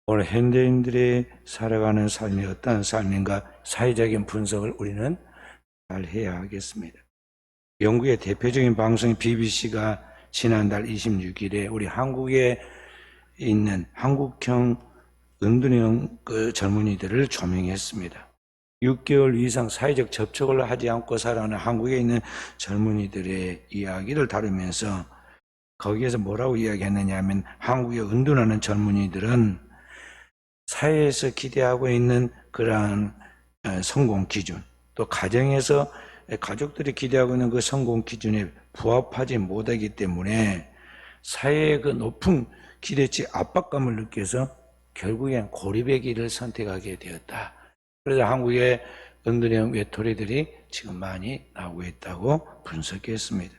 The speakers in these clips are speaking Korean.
오늘 현대인들이 살아가는 삶이 어떤 삶인가 사회적인 분석을 우리는 잘 해야 하겠습니다. 영국의 대표적인 방송인 BBC가 지난달 26일에 우리 한국에 있는 한국형 은둔형 젊은이들을 조명했습니다. 6개월 이상 사회적 접촉을 하지 않고 살아가는 한국에 있는 젊은이들의 이야기를 다루면서 거기에서 뭐라고 이야기했느냐 하면 한국에 은둔하는 젊은이들은 사회에서 기대하고 있는 그러한 성공 기준, 또 가정에서 가족들이 기대하고 있는 그 성공 기준에 부합하지 못하기 때문에 사회의 그 높은 기대치 압박감을 느껴서 결국엔 고립의 길을 선택하게 되었다. 그래서 한국의 은둔형 외톨이들이 지금 많이 나오고 있다고 분석했습니다.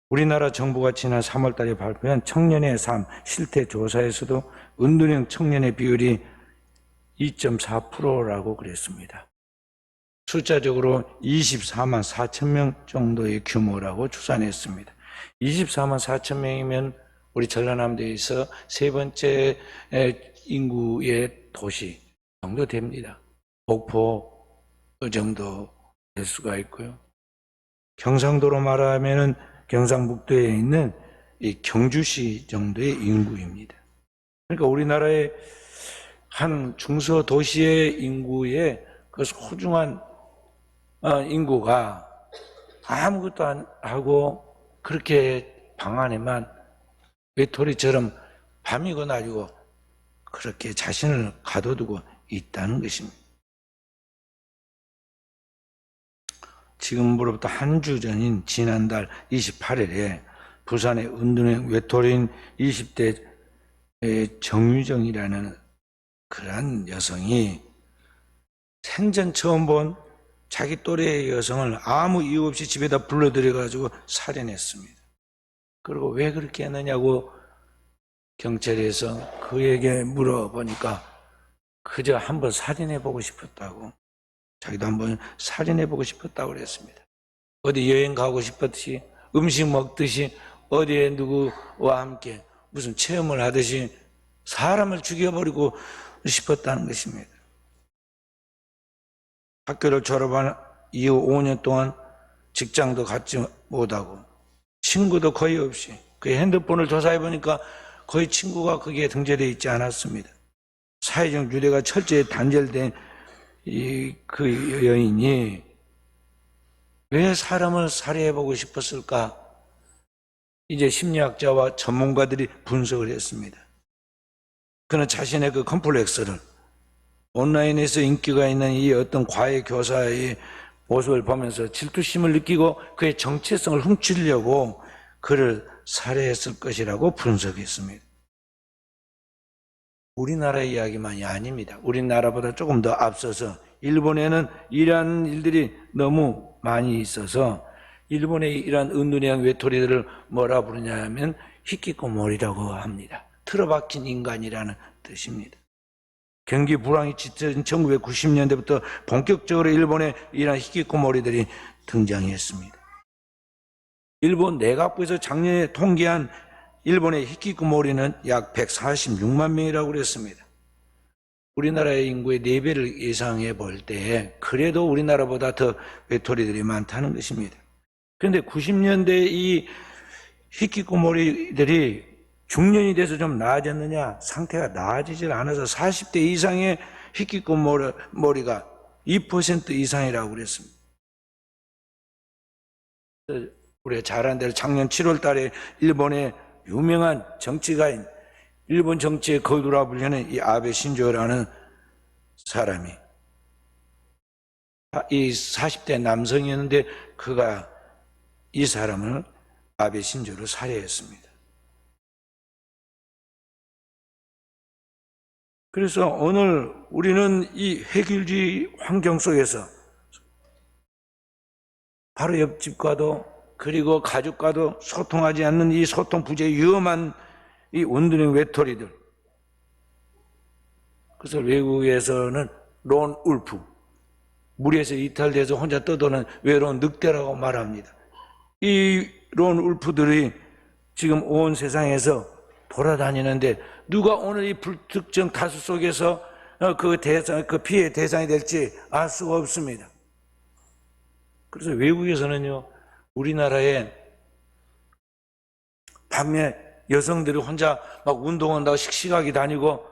우리나라 정부가 지난 3월 달에 발표한 청년의 삶 실태 조사에서도 은둔형 청년의 비율이 2.4%라고 그랬습니다. 숫자적으로 24만 4천 명 정도의 규모라고 추산했습니다. 24만 4천 명이면 우리 전라남도에서 세 번째 인구의 도시 정도 됩니다. 목포 정도 될 수가 있고요. 경상도로 말하면은 경상북도에 있는 이 경주시 정도의 인구입니다. 그러니까 우리나라의 한 중소도시의 인구의 그 소중한 인구가 아무것도 안 하고 그렇게 방 안에만 외톨이처럼 밤이고 낮이고 그렇게 자신을 가둬두고 있다는 것입니다. 지금으로부터 한 주 전인 지난달 28일에 부산의 은둔형 외톨이인 20대 정유정이라는 그런 여성이 생전 처음 본 자기 또래의 여성을 아무 이유 없이 집에다 불러들여가지고 살해냈습니다. 그리고 왜 그렇게 했느냐고 경찰에서 그에게 물어보니까 그저 한번 살인해보고 싶었다고, 자기도 한번 살인해보고 싶었다고 그랬습니다. 어디 여행 가고 싶었듯이, 음식 먹듯이, 어디에 누구와 함께 무슨 체험을 하듯이 사람을 죽여버리고 싶었다는 것입니다. 학교를 졸업한 이후 5년 동안 직장도 갖지 못하고 친구도 거의 없이, 그 핸드폰을 조사해보니까 거의 친구가 거기에 등재되어 있지 않았습니다. 사회적 유대가 철저히 단절된 그 여인이 왜 사람을 살해해보고 싶었을까? 이제 심리학자와 전문가들이 분석을 했습니다. 그는 자신의 그 컴플렉스를, 온라인에서 인기가 있는 이 어떤 과외 교사의 모습을 보면서 질투심을 느끼고 그의 정체성을 훔치려고 그를 살해했을 것이라고 분석했습니다. 우리나라의 이야기만이 아닙니다. 우리나라보다 조금 더 앞서서 일본에는 이러한 일들이 너무 많이 있어서 일본의 이러한 은둔형 외톨이들을 뭐라 부르냐 하면 히키코모리라고 합니다. 틀어박힌 인간이라는 뜻입니다. 경기 불황이 짙은 1990년대부터 본격적으로 일본에 이러한 히키코모리들이 등장했습니다. 일본 내각부에서 작년에 통계한 일본의 히키코모리는 약 146만 명이라고 그랬습니다. 우리나라의 인구의 4배를 예상해 볼 때 그래도 우리나라보다 더 외톨이들이 많다는 것입니다. 그런데 90년대 이 히키코모리들이 중년이 돼서 좀 나아졌느냐? 상태가 나아지질 않아서 40대 이상의 히키코모리가 2% 이상이라고 그랬습니다. 우리가 잘 아는 대로 작년 7월 달에 일본의 유명한 정치가인, 일본 정치의 거두라 불리는 이 아베 신조라는 사람이, 이 40대 남성이었는데 그가 이 사람을 아베 신조를 살해했습니다. 그래서 오늘 우리는 이 획일주의 환경 속에서 바로 옆집과도 그리고 가족과도 소통하지 않는 이 소통 부재의 위험한 이 은둔형 외톨이들, 그래서 외국에서는 론 울프, 무리에서 이탈돼서 혼자 떠도는 외로운 늑대라고 말합니다. 이 론 울프들이 지금 온 세상에서 돌아다니는데 누가 오늘 이 불특정 다수 속에서 그 피해 대상이 될지 알 수가 없습니다. 그래서 외국에서는요, 우리나라에 밤에 여성들이 혼자 막 운동한다고 씩씩하게 다니고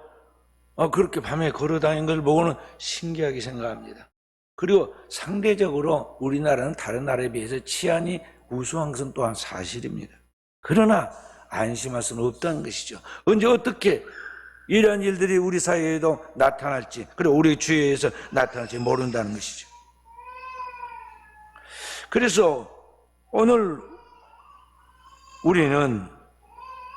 그렇게 밤에 걸어 다니는 걸 보고는 신기하게 생각합니다. 그리고 상대적으로 우리나라는 다른 나라에 비해서 치안이 우수한 것은 또한 사실입니다. 그러나 안심할 수는 없다는 것이죠. 언제 어떻게 이런 일들이 우리 사회에도 나타날지, 그리고 우리 주위에서 나타날지 모른다는 것이죠. 그래서 오늘 우리는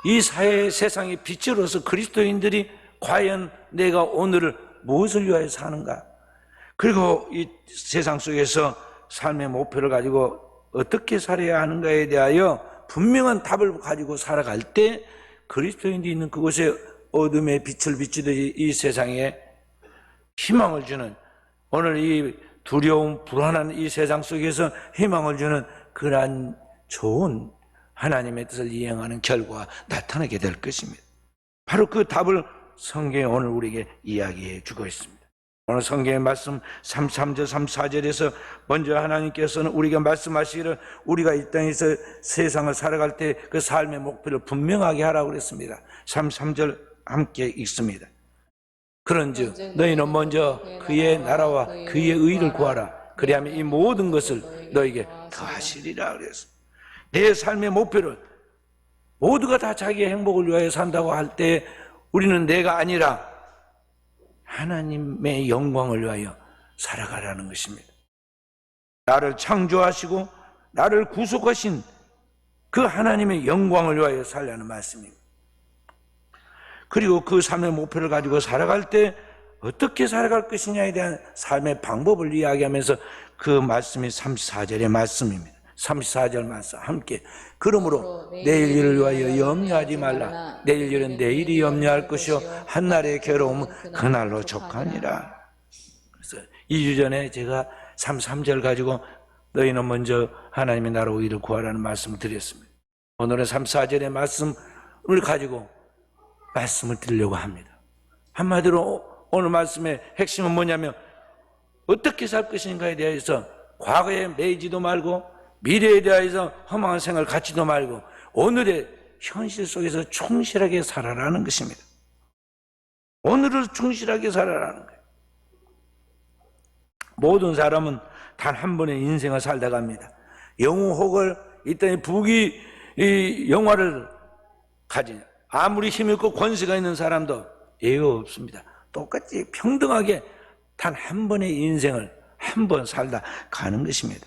이 사회 세상의 빛으로서 그리스도인들이 과연 내가 오늘을 무엇을 위하여 사는가, 그리고 이 세상 속에서 삶의 목표를 가지고 어떻게 살아야 하는가에 대하여 분명한 답을 가지고 살아갈 때 그리스도인들이 있는 그곳에 어둠의 빛을 비추듯이 이 세상에 희망을 주는, 오늘 이 두려움 불안한 이 세상 속에서 희망을 주는 그러한 좋은 하나님의 뜻을 이행하는 결과가 나타나게 될 것입니다. 바로 그 답을 성경이 오늘 우리에게 이야기해 주고 있습니다. 오늘 성경의 말씀 33절 34절에서 먼저 하나님께서는 우리가 말씀하시기를 우리가 이 땅에서 세상을 살아갈 때 그 삶의 목표를 분명하게 하라고 그랬습니다. 33절 함께 읽습니다. 그런즉 너희는 먼저 그의 나라와 그의 의를 구하라. 그리하면 이 모든 것을 너에게 더하시리라 그랬습니다. 내 삶의 목표를 모두가 다 자기의 행복을 위하여 산다고 할 때 우리는 내가 아니라 하나님의 영광을 위하여 살아가라는 것입니다. 나를 창조하시고 나를 구속하신 그 하나님의 영광을 위하여 살라는 말씀입니다. 그리고 그 삶의 목표를 가지고 살아갈 때 어떻게 살아갈 것이냐에 대한 삶의 방법을 이야기하면서 그 말씀이 34절의 말씀입니다. 34절 말씀 함께. 그러므로 내일 일을 위하여 염려하지 말라. 내일 일은 내일이 염려할 것이요 한날의 괴로움은 그날로 족하니라. 그래서 2주 전에 제가 33절 가지고 너희는 먼저 하나님의 나라와 의를 구하라는 말씀을 드렸습니다. 오늘은 34절의 말씀을 가지고 말씀을 드리려고 합니다. 한마디로 오늘 말씀의 핵심은 뭐냐면 어떻게 살 것인가에 대해서 과거에 매이지도 말고 미래에 대해서 허망한 생각을 갖지도 말고 오늘의 현실 속에서 충실하게 살아라는 것입니다. 오늘을 충실하게 살아라는 거예요. 모든 사람은 단 한 번의 인생을 살다 갑니다. 영우 혹을 이 땅에 부귀 영화를 가진 아무리 힘있고 권세가 있는 사람도 예외 없습니다. 똑같이 평등하게 단 한 번의 인생을 한 번 살다 가는 것입니다.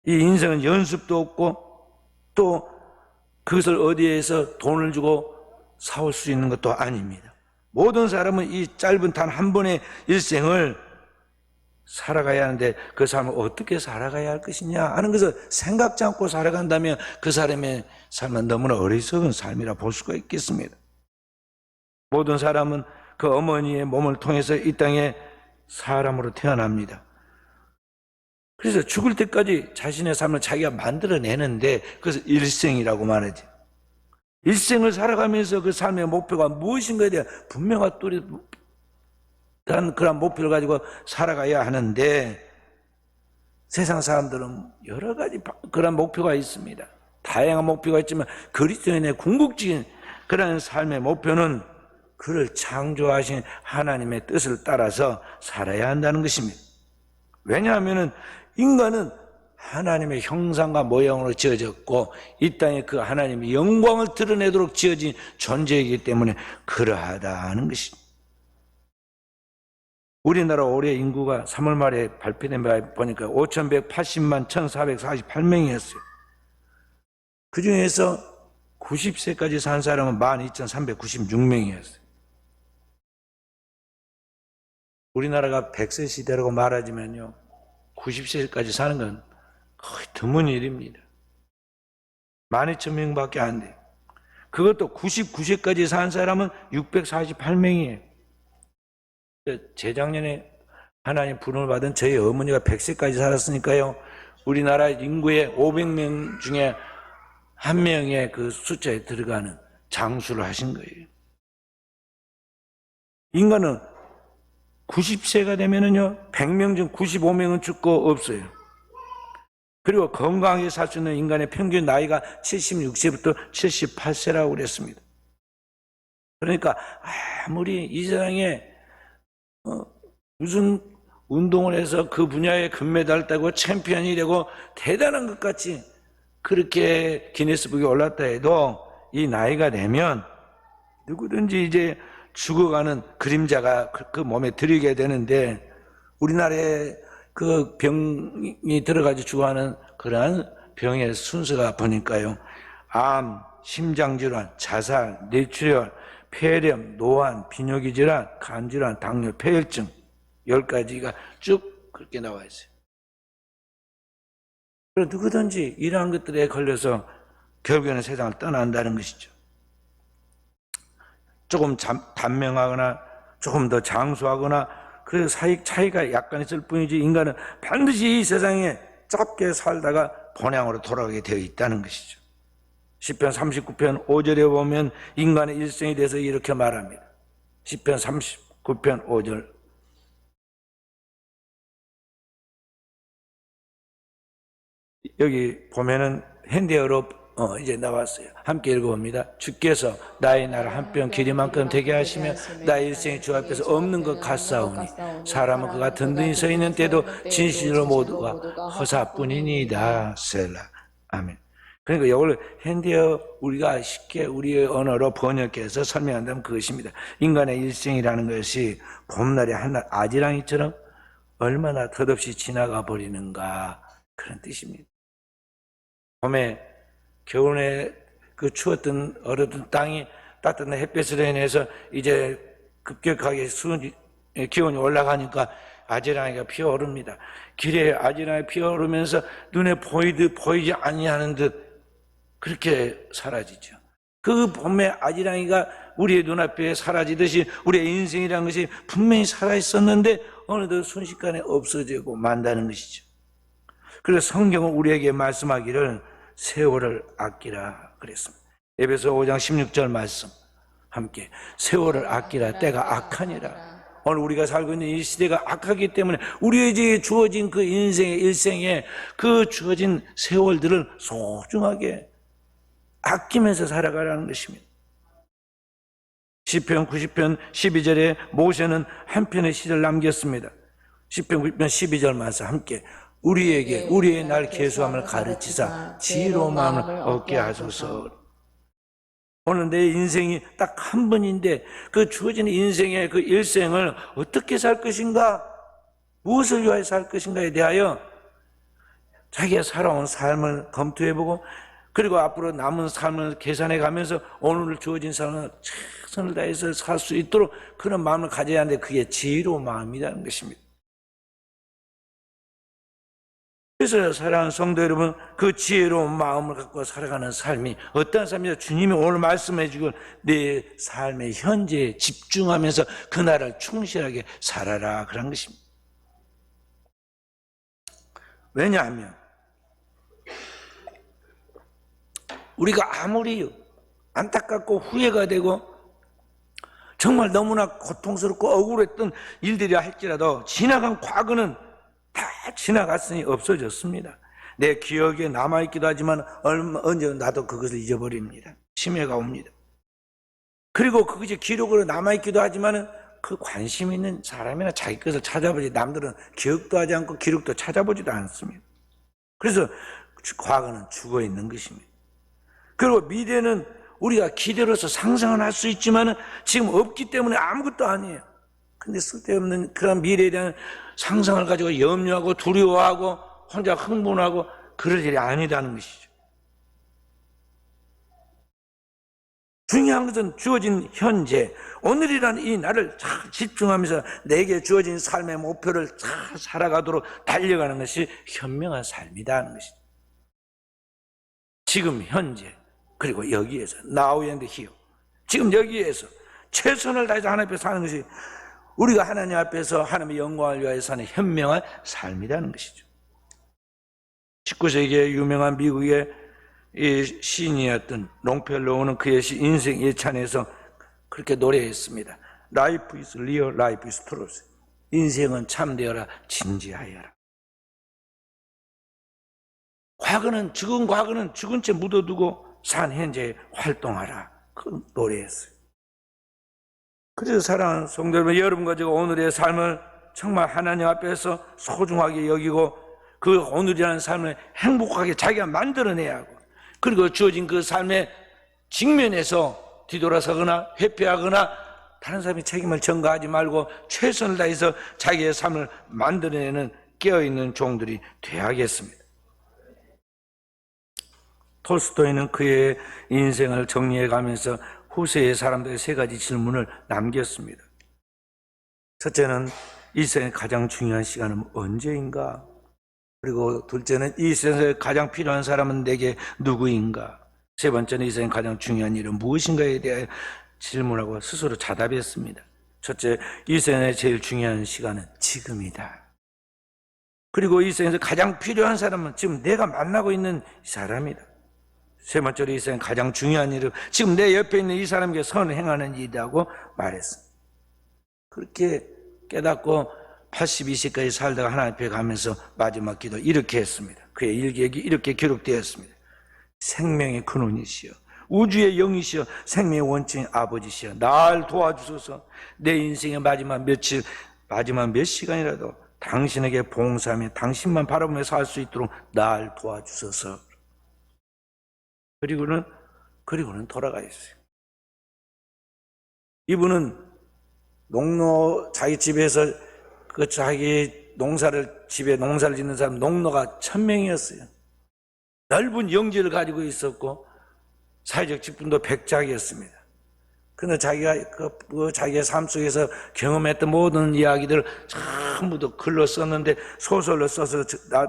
이 인생은 연습도 없고 또 그것을 어디에서 돈을 주고 사올 수 있는 것도 아닙니다. 모든 사람은 이 짧은 단 한 번의 일생을 살아가야 하는데 그 삶을 어떻게 살아가야 할 것이냐 하는 것을 생각지 않고 살아간다면 그 사람의 삶은 너무나 어리석은 삶이라 볼 수가 있겠습니다. 모든 사람은 그 어머니의 몸을 통해서 이 땅에 사람으로 태어납니다. 그래서 죽을 때까지 자신의 삶을 자기가 만들어내는데 그것을 일생이라고 말하지. 일생을 살아가면서 그 삶의 목표가 무엇인가에 대한 분명한 그런 목표를 가지고 살아가야 하는데 세상 사람들은 여러 가지 그런 목표가 있습니다. 다양한 목표가 있지만 그리스도인의 궁극적인 그런 삶의 목표는 그를 창조하신 하나님의 뜻을 따라서 살아야 한다는 것입니다. 왜냐하면 인간은 하나님의 형상과 모양으로 지어졌고 이 땅에 그 하나님의 영광을 드러내도록 지어진 존재이기 때문에 그러하다는 것입니다. 우리나라 올해 인구가 3월 말에 발표된 바에 보니까 5,180만 1,448명이었어요. 그 중에서 90세까지 산 사람은 12,396명이었어요. 우리나라가 100세 시대라고 말하지만요, 90세까지 사는 건 거의 드문 일입니다. 12,000명밖에 안 돼요. 그것도 99세까지 산 사람은 648명이에요. 재작년에 하나님 부름을 받은 저희 어머니가 100세까지 살았으니까요, 우리나라 인구의 500명 중에 한 명의 그 숫자에 들어가는 장수를 하신 거예요. 인간은 90세가 되면은요, 100명 중 95명은 죽고 없어요. 그리고 건강하게 살 수 있는 인간의 평균 나이가 76세부터 78세라고 그랬습니다. 그러니까 아무리 이 세상에 무슨 운동을 해서 그 분야에 금메달을 따고 챔피언이 되고 대단한 것 같이 그렇게 기네스북에 올랐다 해도 이 나이가 되면 누구든지 이제 죽어가는 그림자가 그 몸에 들이게 되는데, 우리나라에 그 병이 들어가지고 죽어가는 그러한 병의 순서가 보니까요, 암, 심장질환, 자살, 뇌출혈, 폐렴, 노안, 비뇨기 질환, 간질환, 당뇨, 폐혈증 10가지가 쭉 그렇게 나와 있어요. 그래서 누구든지 이러한 것들에 걸려서 결국에는 세상을 떠난다는 것이죠. 조금 단명하거나 조금 더 장수하거나 그 사이 차이가 약간 있을 뿐이지, 인간은 반드시 이 세상에 짧게 살다가 본향으로 돌아가게 되어 있다는 것이죠. 시편 39편 5절에 보면 인간의 일생에 대해서 이렇게 말합니다. 시편 39편 5절. 여기 보면은 현대어로 이제 나왔어요. 함께 읽어봅니다. 주께서 나의 나라 한 뼘 길이만큼 되게 하시며 나의 일생이 주 앞에서 없는 것 같사오니 사람은 그가 든든히 서 있는 때도 진실로 모두가 허사뿐이니이다. 셀라. 아멘. 그러니까 이걸 현대어 우리가 쉽게 우리의 언어로 번역해서 설명한다면 그것입니다. 인간의 일생이라는 것이 봄날의 한낮 아지랑이처럼 얼마나 덧없이 지나가 버리는가, 그런 뜻입니다. 봄에 겨울에 그 추웠던 얼었던 땅이 따뜻한 햇볕을 인해서 이제 급격하게 기온이 올라가니까 아지랑이가 피어오릅니다. 길에 아지랑이 피어오르면서 눈에 보이지 아니하는 듯 그렇게 사라지죠. 그 봄에 아지랑이가 우리의 눈앞에 사라지듯이 우리의 인생이라는 것이 분명히 살아있었는데 어느덧 순식간에 없어지고 만다는 것이죠. 그래서 성경은 우리에게 말씀하기를 세월을 아끼라 그랬습니다. 에베소 5장 16절 말씀 함께, 세월을 아끼라 때가 악하니라. 오늘 우리가 살고 있는 이 시대가 악하기 때문에 우리에게 주어진 그 인생의 일생에 그 주어진 세월들을 소중하게 아끼면서 살아가라는 것입니다. 시편 90편 12절에 모세는 한 편의 시를 남겼습니다. 시편 90편 12절 말씀 함께, 우리에게 우리의 날 계수함을 가르치사 지혜로운 마음을 얻게 하소서. 오늘 내 인생이 딱 한 번인데 그 주어진 인생의 그 일생을 어떻게 살 것인가, 무엇을 위하여 살 것인가에 대하여 자기가 살아온 삶을 검토해보고, 그리고 앞으로 남은 삶을 계산해 가면서 오늘 주어진 삶을 최선을 다해서 살 수 있도록 그런 마음을 가져야 하는데, 그게 지혜로운 마음이라는 것입니다. 그래서 사랑하는 성도 여러분, 그 지혜로운 마음을 갖고 살아가는 삶이 어떤 삶이냐, 주님이 오늘 말씀해 주고 내 삶의 현재에 집중하면서 그날을 충실하게 살아라, 그런 것입니다. 왜냐하면 우리가 아무리 안타깝고 후회가 되고 정말 너무나 고통스럽고 억울했던 일들이라 할지라도 지나간 과거는 다 지나갔으니 없어졌습니다. 내 기억에 남아있기도 하지만 언제 나도 그것을 잊어버립니다. 치매가 옵니다. 그리고 그것이 기록으로 남아있기도 하지만 그 관심 있는 사람이나 자기 것을 찾아보지, 남들은 기억도 하지 않고 기록도 찾아보지도 않습니다. 그래서 과거는 죽어있는 것입니다. 그리고 미래는 우리가 기대로서 상상을 할 수 있지만 지금 없기 때문에 아무것도 아니에요. 근데 쓸데없는 그런 미래에 대한 상상을 가지고 염려하고 두려워하고 혼자 흥분하고 그럴 일이 아니라는 것이죠. 중요한 것은 주어진 현재, 오늘이라는 이 날을 잘 집중하면서 내게 주어진 삶의 목표를 잘 살아가도록 달려가는 것이 현명한 삶이다 하는 것이죠. 지금 현재, 그리고 여기에서 Now and here, 지금 여기에서 최선을 다해서 하나님 앞에 사는 것이 우리가 하나님 앞에서 하나님의 영광을 위하여 사는 현명한 삶이라는 것이죠. 19세기에 유명한 미국의 이 시인이었던 롱펠로우는 그의 시 인생 예찬에서 그렇게 노래했습니다. Life is real, life is truth. 인생은 참되어라, 진지하여라. 죽은 과거는 죽은 채 묻어두고 산 현재에 활동하라. 그 노래였어요. 그래서 사랑하는 성도 여러분, 여러분과 제가 오늘의 삶을 정말 하나님 앞에서 소중하게 여기고 그 오늘이라는 삶을 행복하게 자기가 만들어내야 하고, 그리고 주어진 그 삶의 직면에서 뒤돌아서거나 회피하거나 다른 사람의 책임을 전가하지 말고 최선을 다해서 자기의 삶을 만들어내는 깨어있는 종들이 되어야겠습니다. 톨스토이는 그의 인생을 정리해가면서 후세의 사람들의 세 가지 질문을 남겼습니다. 첫째는 이 생의 가장 중요한 시간은 언제인가? 그리고 둘째는 이 세상에 가장 필요한 사람은 내게 누구인가? 세 번째는 이 생의 가장 중요한 일은 무엇인가에 대해 질문하고 스스로 자답했습니다. 첫째, 이 생에 제일 중요한 시간은 지금이다. 그리고 이 생에서 가장 필요한 사람은 지금 내가 만나고 있는 사람이다. 세 번째로 이 생에 가장 중요한 일은 지금 내 옆에 있는 이 사람에게 선을 행하는 일이라고 말했습니다. 그렇게 깨닫고 82세까지 살다가 하나님 앞에 가면서 마지막 기도 이렇게 했습니다. 그의 일기에 이렇게 기록되었습니다. 생명의 근원이시여, 우주의 영이시여, 생명의 원천인 아버지시여, 날 도와주소서. 내 인생의 마지막 며칠, 마지막 몇 시간이라도 당신에게 봉사하며 당신만 바라보며 살 수 있도록 날 도와주소서. 그리고는 돌아가 있어요. 이분은 자기 집에서 자기 집에 농사를 짓는 사람, 농노가 1000명이었어요. 넓은 영지를 가지고 있었고, 사회적 직분도 100작이었습니다. 그런데 자기의 삶 속에서 경험했던 모든 이야기들을 전부 다 글로 썼는데, 소설로 써서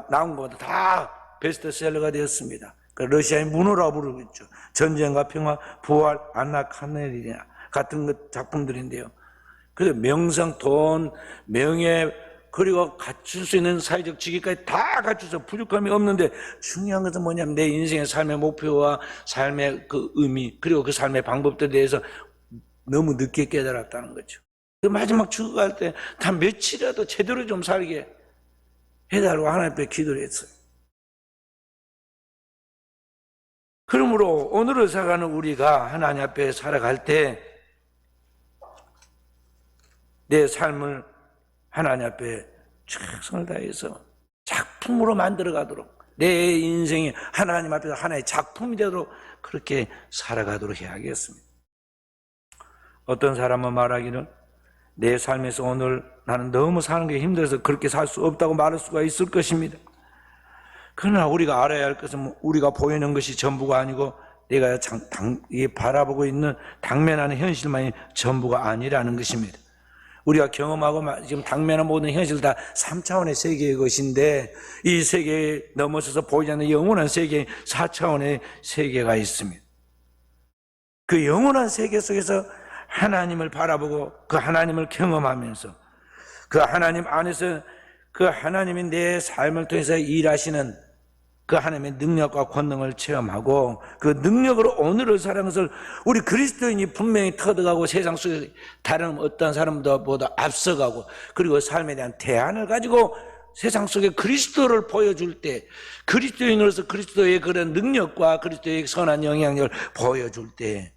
나온 것보다 다 베스트셀러가 되었습니다. 러시아의 문호라고 부르고 있죠. 전쟁과 평화, 부활, 안나 카네리나 같은 작품들인데요. 그래서 명성, 돈, 명예, 그리고 갖출 수 있는 사회적 직위까지 다 갖춰서 부족함이 없는데, 중요한 것은 뭐냐면 내 인생의 삶의 목표와 삶의 그 의미, 그리고 그 삶의 방법들에 대해서 너무 늦게 깨달았다는 거죠. 그 마지막 죽어갈 때 단 며칠이라도 제대로 좀 살게 해달라고 하나님 앞에 기도를 했어요. 그러므로 오늘을 살아가는 우리가 하나님 앞에 살아갈 때 내 삶을 하나님 앞에 최선을 다해서 작품으로 만들어가도록, 내 인생이 하나님 앞에서 하나의 작품이 되도록 그렇게 살아가도록 해야겠습니다. 어떤 사람은 말하기는 내 삶에서 오늘 나는 너무 사는 게 힘들어서 그렇게 살 수 없다고 말할 수가 있을 것입니다. 그러나 우리가 알아야 할 것은 우리가 보이는 것이 전부가 아니고 내가 바라보고 있는 당면하는 현실만이 전부가 아니라는 것입니다. 우리가 경험하고 지금 당면한 모든 현실 다 3차원의 세계의 것인데, 이 세계에 넘어서서 보이지 않는 영원한 세계에 4차원의 세계가 있습니다. 그 영원한 세계 속에서 하나님을 바라보고 그 하나님을 경험하면서 그 하나님 안에서 그 하나님이 내 삶을 통해서 일하시는 그 하나님의 능력과 권능을 체험하고 그 능력으로 오늘을 살아가는 것을 우리 그리스도인이 분명히 터득하고 세상 속에 다른 어떤 사람보다 앞서가고, 그리고 삶에 대한 대안을 가지고 세상 속에 그리스도를 보여줄 때, 그리스도인으로서 그리스도의 그런 능력과 그리스도의 선한 영향력을 보여줄 때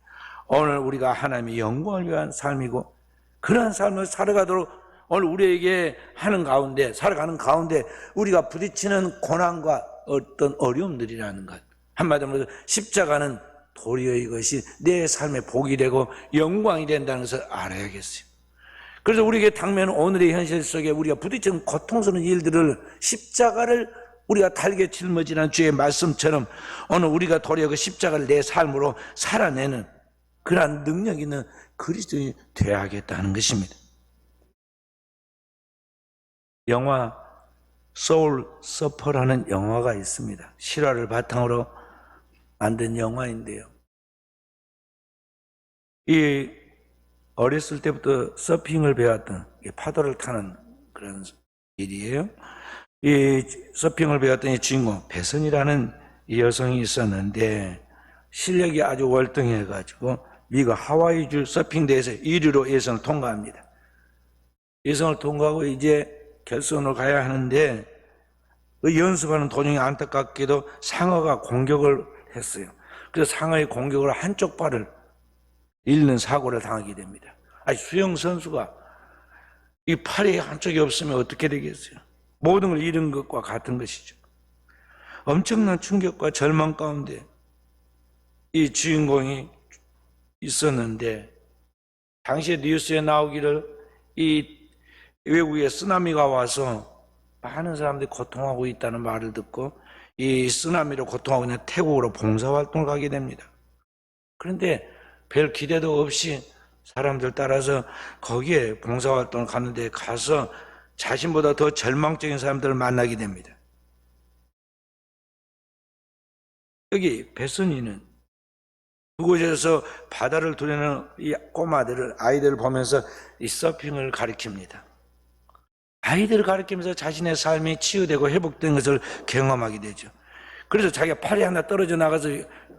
오늘 우리가 하나님의 영광을 위한 삶이고, 그러한 삶을 살아가도록 오늘 우리에게 살아가는 가운데 우리가 부딪히는 고난과 어떤 어려움들이라는 것, 한마디로 십자가는 도리어 이것이 내 삶의 복이 되고 영광이 된다는 것을 알아야겠어요. 그래서 우리에게 당면 오늘의 현실 속에 우리가 부딪히는 고통스러운 일들을, 십자가를 우리가 달게 짊어지는 주의 말씀처럼 오늘 우리가 도리어 그 십자가를 내 삶으로 살아내는 그러한 능력 있는 그리스도인이 되어야겠다는 것입니다. 영화 소울 서퍼라는 영화가 있습니다. 실화를 바탕으로 만든 영화인데요. 이 어렸을 때부터 서핑을 배웠던, 파도를 타는 그런 일이에요. 이 서핑을 배웠던 이 주인공 배선이라는 이 여성이 있었는데 실력이 아주 월등해가지고 미국 하와이주 서핑대회에서 1위로 예선을 통과합니다. 예선을 통과하고 이제 결선으로 가야 하는데 그 연습하는 도중에 안타깝게도 상어가 공격을 했어요. 그래서 상어의 공격으로 한쪽 발을 잃는 사고를 당하게 됩니다. 아니, 수영 선수가 이 팔이 한쪽이 없으면 어떻게 되겠어요? 모든 걸 잃은 것과 같은 것이죠. 엄청난 충격과 절망 가운데 이 주인공이 있었는데, 당시에 뉴스에 나오기를 이 외국에 쓰나미가 와서 많은 사람들이 고통하고 있다는 말을 듣고 이 쓰나미로 고통하고 있는 태국으로 봉사활동을 가게 됩니다. 그런데 별 기대도 없이 사람들 따라서 거기에 봉사활동을 갔는데 가서 자신보다 더 절망적인 사람들을 만나게 됩니다. 여기 베스니는 그곳에서 바다를 두려는 이 아이들을 보면서 이 서핑을 가르칩니다. 아이들을 가르치면서 자신의 삶이 치유되고 회복된 것을 경험하게 되죠. 그래서 자기가 팔이 하나 떨어져 나가서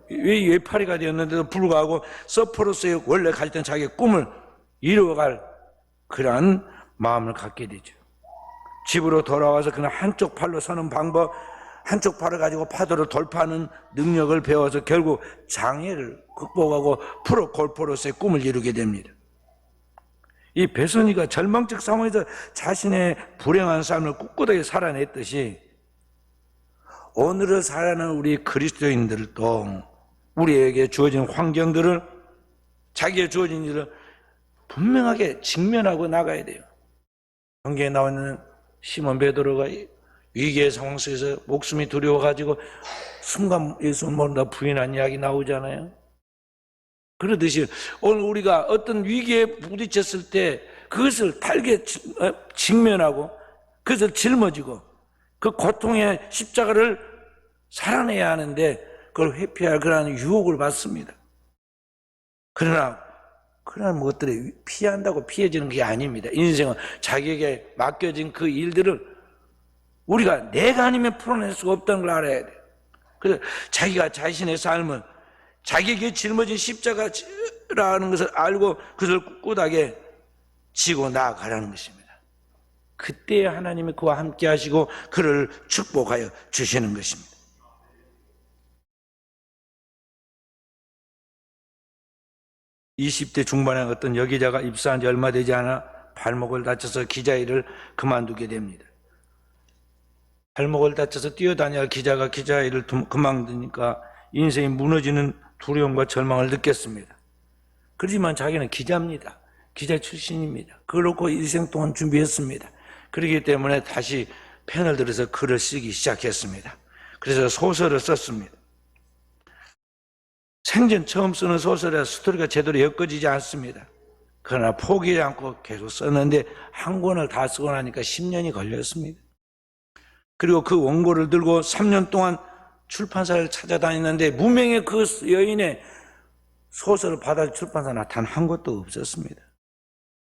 외팔이가 되었는데도 불구하고 서퍼로서의 원래 가졌던 자기의 꿈을 이루어갈 그러한 마음을 갖게 되죠. 집으로 돌아와서 그냥 한쪽 팔로 서는 방법, 한쪽 팔을 가지고 파도를 돌파하는 능력을 배워서 결국 장애를 극복하고 프로 골퍼로서의 꿈을 이루게 됩니다. 이 베스니가 절망적 상황에서 자신의 불행한 삶을 꿋꿋하게 살아냈듯이 오늘을 살아가는 우리 그리스도인들도 우리에게 주어진 환경들을, 자기의 주어진 일을 분명하게 직면하고 나가야 돼요. 성경에 나와 있는 시몬 베드로가 위기의 상황 속에서 목숨이 두려워가지고 순간 예수 모른다 부인한 이야기 나오잖아요. 그러듯이 오늘 우리가 어떤 위기에 부딪혔을 때 그것을 달게 직면하고 그것을 짊어지고 그 고통의 십자가를 살아내야 하는데 그걸 회피할 그러한 유혹을 받습니다. 그러나 그런 것들을 피한다고 피해지는 게 아닙니다. 인생은 자기에게 맡겨진 그 일들을 우리가 내가 아니면 풀어낼 수가 없다는 걸 알아야 돼요. 그래서 자기가 자신의 삶을 자기에게 짊어진 십자가라는 것을 알고 그것을 꿋꿋하게 지고 나아가라는 것입니다. 그때 하나님이 그와 함께 하시고 그를 축복하여 주시는 것입니다. (20대) 중반에 어떤 여기자가 입사한 지 얼마 되지 않아 발목을 다쳐서 기자 일을 그만두게 됩니다. 발목을 다쳐서 뛰어다녀야 기자가 기자 일을 그만두니까 인생이 무너지는 두려움과 절망을 느꼈습니다. 그렇지만 자기는 기자입니다. 기자 출신입니다. 그걸 놓고 일생 동안 준비했습니다. 그렇기 때문에 다시 펜을 들어서 글을 쓰기 시작했습니다. 그래서 소설을 썼습니다. 생전 처음 쓰는 소설이라 스토리가 제대로 엮어지지 않습니다. 그러나 포기하지 않고 계속 썼는데 한 권을 다 쓰고 나니까 10년이 걸렸습니다. 그리고 그 원고를 들고 3년 동안 출판사를 찾아다녔는데 무명의 그 여인의 소설을 받아줄 출판사는 단 한 곳도 없었습니다.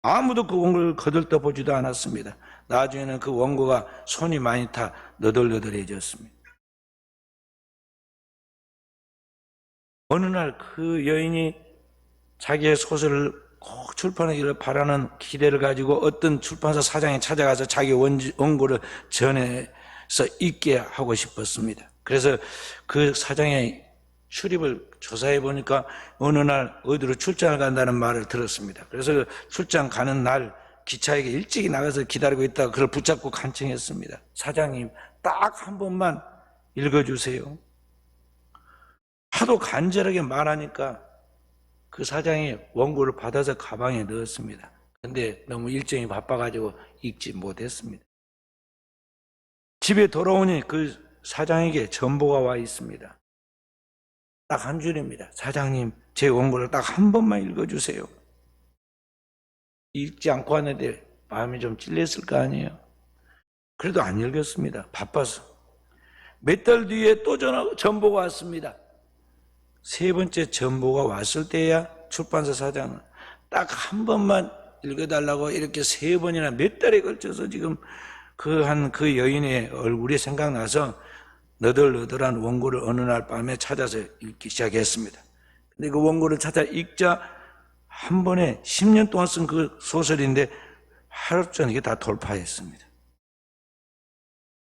아무도 그 원고를 거들떠보지도 않았습니다. 나중에는 그 원고가 손이 많이 타 너덜너덜해졌습니다. 어느 날 그 여인이 자기의 소설을 꼭 출판하기를 바라는 기대를 가지고 어떤 출판사 사장이 찾아가서 자기 원고를 전해서 읽게 하고 싶었습니다. 그래서 그 사장의 출입을 조사해 보니까 어느 날 어디로 출장을 간다는 말을 들었습니다. 그래서 출장 가는 날 기차에게 일찍이 나가서 기다리고 있다가 그를 붙잡고 간청했습니다. 사장님, 딱 한 번만 읽어주세요. 하도 간절하게 말하니까 그 사장이 원고를 받아서 가방에 넣었습니다. 근데 너무 일정이 바빠가지고 읽지 못했습니다. 집에 돌아오니 그 사장에게 전보가 와 있습니다. 딱 한 줄입니다. 사장님, 제 원고를 딱 한 번만 읽어주세요. 읽지 않고 왔는데 마음이 좀 찔렸을 거 아니에요. 그래도 안 읽었습니다. 바빠서. 몇 달 뒤에 또 전보가 왔습니다. 세 번째 전보가 왔을 때야 출판사 사장은 딱 한 번만 읽어달라고 이렇게 세 번이나 몇 달에 걸쳐서 지금 그 여인의 얼굴이 생각나서 너덜너덜한 원고를 어느 날 밤에 찾아서 읽기 시작했습니다. 근데 그 원고를 찾아 읽자 한 번에 10년 동안 쓴 그 소설인데 하루 전에 다 돌파했습니다.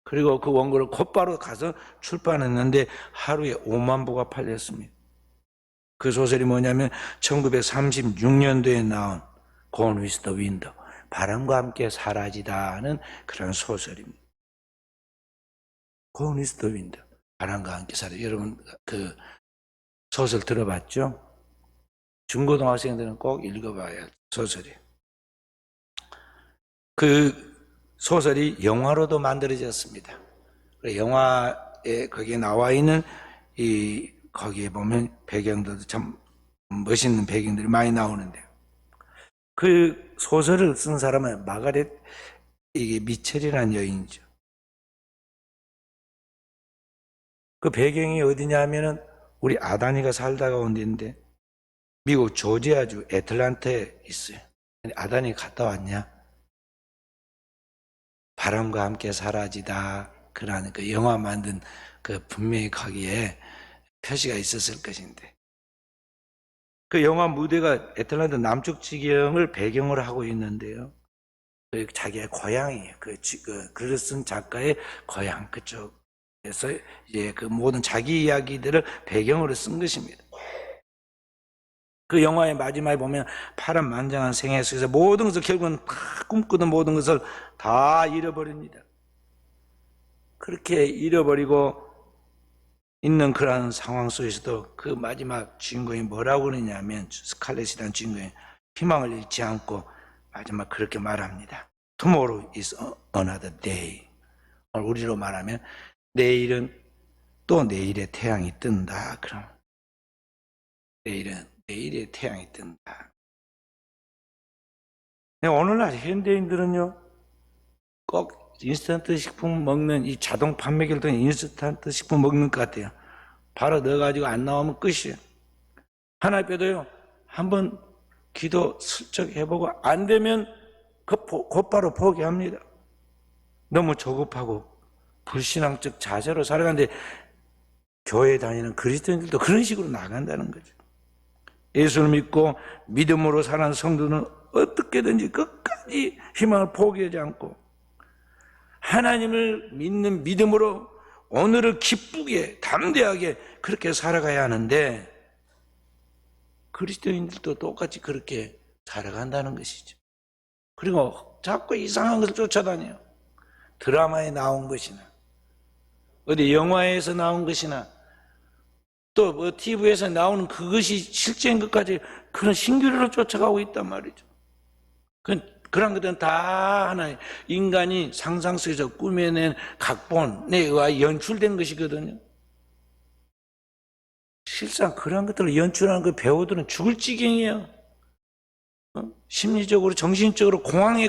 그리고 그 원고를 곧바로 가서 출판했는데 하루에 5만 부가 팔렸습니다. 그 소설이 뭐냐면 1936년도에 나온 Gone with the Wind, 바람과 함께 사라지다는 그런 소설입니다. Gone with the Wind, 바람과 함께 사라지다. 여러분 그 소설 들어봤죠? 중고등학생들은 꼭 읽어봐야 할 소설이에요. 그 소설이 영화로도 만들어졌습니다. 영화에 거기에 나와 있는 거기에 보면 배경들도 참 멋있는 배경들이 많이 나오는데, 그 소설을 쓴 사람은 마가렛 미첼이라는 여인이죠. 그 배경이 어디냐 하면은 우리 아다니가 살다가 온 데인데 미국 조지아주 애틀랜타에 있어요. 아다니 갔다 왔냐? 바람과 함께 사라지다, 그러는 그 영화 만든 그 분명히 거기에 표시가 있었을 것인데, 그 영화 무대가 애틀랜타 남쪽 지경을 배경으로 하고 있는데요. 그 자기의 고향이에요. 글을 쓴 작가의 고향 그쪽에서 이제 그 모든 자기 이야기들을 배경으로 쓴 것입니다. 그 영화의 마지막에 보면 파란만장한 생애 속에서 모든 것을 결국은 다 꿈꾸던 모든 것을 다 잃어버립니다. 그렇게 잃어버리고 있는 그런 상황 속에서도 그 마지막 주인공이 뭐라고 그러냐면, 스칼렛이라는 주인공이 희망을 잃지 않고 마지막 그렇게 말합니다. Tomorrow is another day. 우리로 말하면 내일은 또 내일의 태양이 뜬다. 그럼 내일은 내일의 태양이 뜬다. 오늘날 현대인들은요, 꼭 인스턴트 식품 먹는, 이 자동 판매기를 통해 인스턴트 식품 먹는 것 같아요. 바로 넣어가지고 안 나오면 끝이에요. 하나 빼도요, 한번 기도 슬쩍 해보고 안 되면 곧바로 포기합니다. 너무 조급하고 불신앙적 자세로 살아가는데, 교회 다니는 그리스도인들도 그런 식으로 나간다는 거죠. 예수를 믿고 믿음으로 사는 성도는 어떻게든지 끝까지 희망을 포기하지 않고 하나님을 믿는 믿음으로 오늘을 기쁘게 담대하게 그렇게 살아가야 하는데, 그리스도인들도 똑같이 그렇게 살아간다는 것이죠. 그리고 자꾸 이상한 것을 쫓아다녀요. 드라마에 나온 것이나 어디 영화에서 나온 것이나 또 뭐 TV에서 나오는 그것이 실제인 것까지 그런 신기루를 쫓아가고 있단 말이죠. 그런 것들은 다 하나의 인간이 상상 속에서 꾸며낸 각본에 의해 연출된 것이거든요. 실상 그런 것들을 연출하는 그 배우들은 죽을 지경이에요. 심리적으로, 정신적으로 공황증에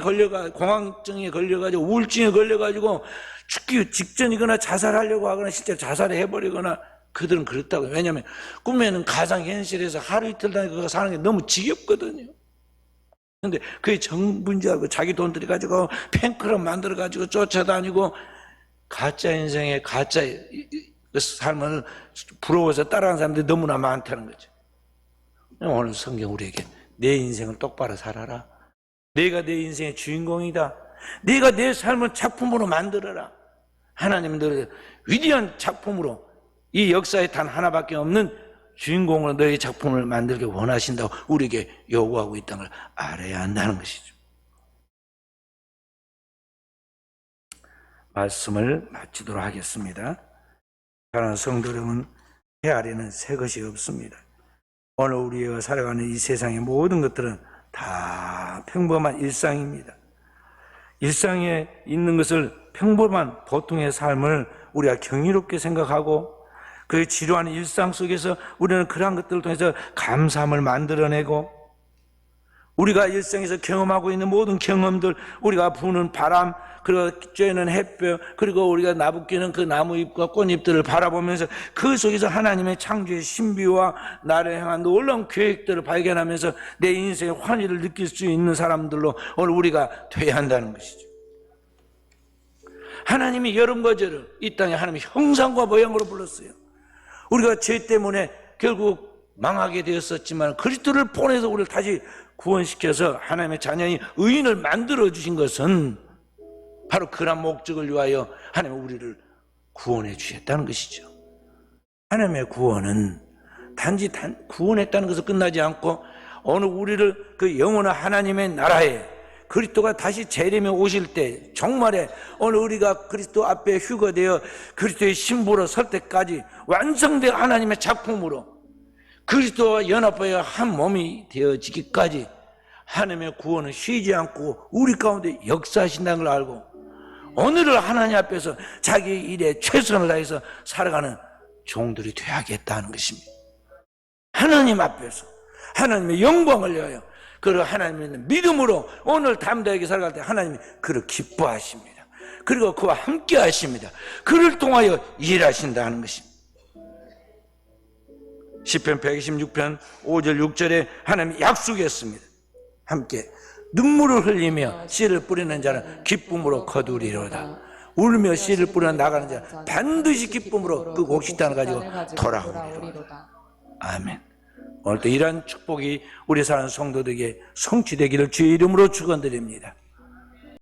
걸려가지고 우울증에 걸려가지고 죽기 직전이거나 자살하려고 하거나 실제 자살을 해버리거나, 그들은 그렇다고요. 왜냐하면 꿈에는 가상현실에서 하루 이틀 다니고 사는 게 너무 지겹거든요. 근데 그게 정분지하고 자기 돈 들여가지고 팬클럽 만들어가지고 쫓아다니고 가짜 인생의 가짜 삶을 부러워서 따라가는 사람들이 너무나 많다는 거죠. 오늘 성경 우리에게 내 인생을 똑바로 살아라. 내가 내 인생의 주인공이다. 네가 내 삶을 작품으로 만들어라. 하나님은 너를 위대한 작품으로, 이 역사에 단 하나밖에 없는 주인공으로 너의 작품을 만들기 원하신다고 우리에게 요구하고 있다는 걸 알아야 한다는 것이죠. 말씀을 마치도록 하겠습니다. 사랑하는 성도 여러분, 해 아래는 새 것이 없습니다. 오늘 우리가 살아가는 이 세상의 모든 것들은 다 평범한 일상입니다. 일상에 있는 것을, 평범한 보통의 삶을 우리가 경이롭게 생각하고, 그 지루한 일상 속에서 우리는 그러한 것들을 통해서 감사함을 만들어내고, 우리가 일상에서 경험하고 있는 모든 경험들, 우리가 부는 바람, 그리고 쬐는 햇볕, 그리고 우리가 나부끼는 그 나무잎과 꽃잎들을 바라보면서 그 속에서 하나님의 창조의 신비와 나를 향한 놀라운 계획들을 발견하면서 내 인생의 환희를 느낄 수 있는 사람들로 오늘 우리가 돼야 한다는 것이죠. 하나님이 여러분과 저를 이 땅에 하나님의 형상과 모양으로 불렀어요. 우리가 죄 때문에 결국 망하게 되었었지만 그리스도를 보내서 우리를 다시 구원시켜서 하나님의 자녀인 의인을 만들어 주신 것은 바로 그런 목적을 위하여 하나님은 우리를 구원해 주셨다는 것이죠. 하나님의 구원은 단지 구원했다는 것을 끝나지 않고 어느 우리를 그 영원한 하나님의 나라에 그리스도가 다시 재림에 오실 때 종말에 어느 우리가 그리스도 앞에 휴거되어 그리스도의 신부로 설 때까지 완성된 하나님의 작품으로 그리스도와 연합하여 한 몸이 되어지기까지 하나님의 구원은 쉬지 않고 우리 가운데 역사하신다는 걸 알고 오늘을 하나님 앞에서 자기 일에 최선을 다해서 살아가는 종들이 되어야겠다는 것입니다. 하나님 앞에서 하나님의 영광을 위하여 그리고 하나님의 믿음으로 오늘 담대하게 살아갈 때 하나님이 그를 기뻐하십니다. 그리고 그와 함께 하십니다. 그를 통하여 일하신다는 것입니다. 시편 126편 5절 6절에 하나님이 약속했습니다. 함께 눈물을 흘리며 씨를 뿌리는 자는 기쁨으로 거두리로다. 울며 씨를 뿌려 나가는 자는 반드시 기쁨으로 그 곡식단을 가지고 돌아오리로다. 아멘. 오늘도 이러한 축복이 우리 사는 성도들에게 성취되기를 주의 이름으로 축원드립니다.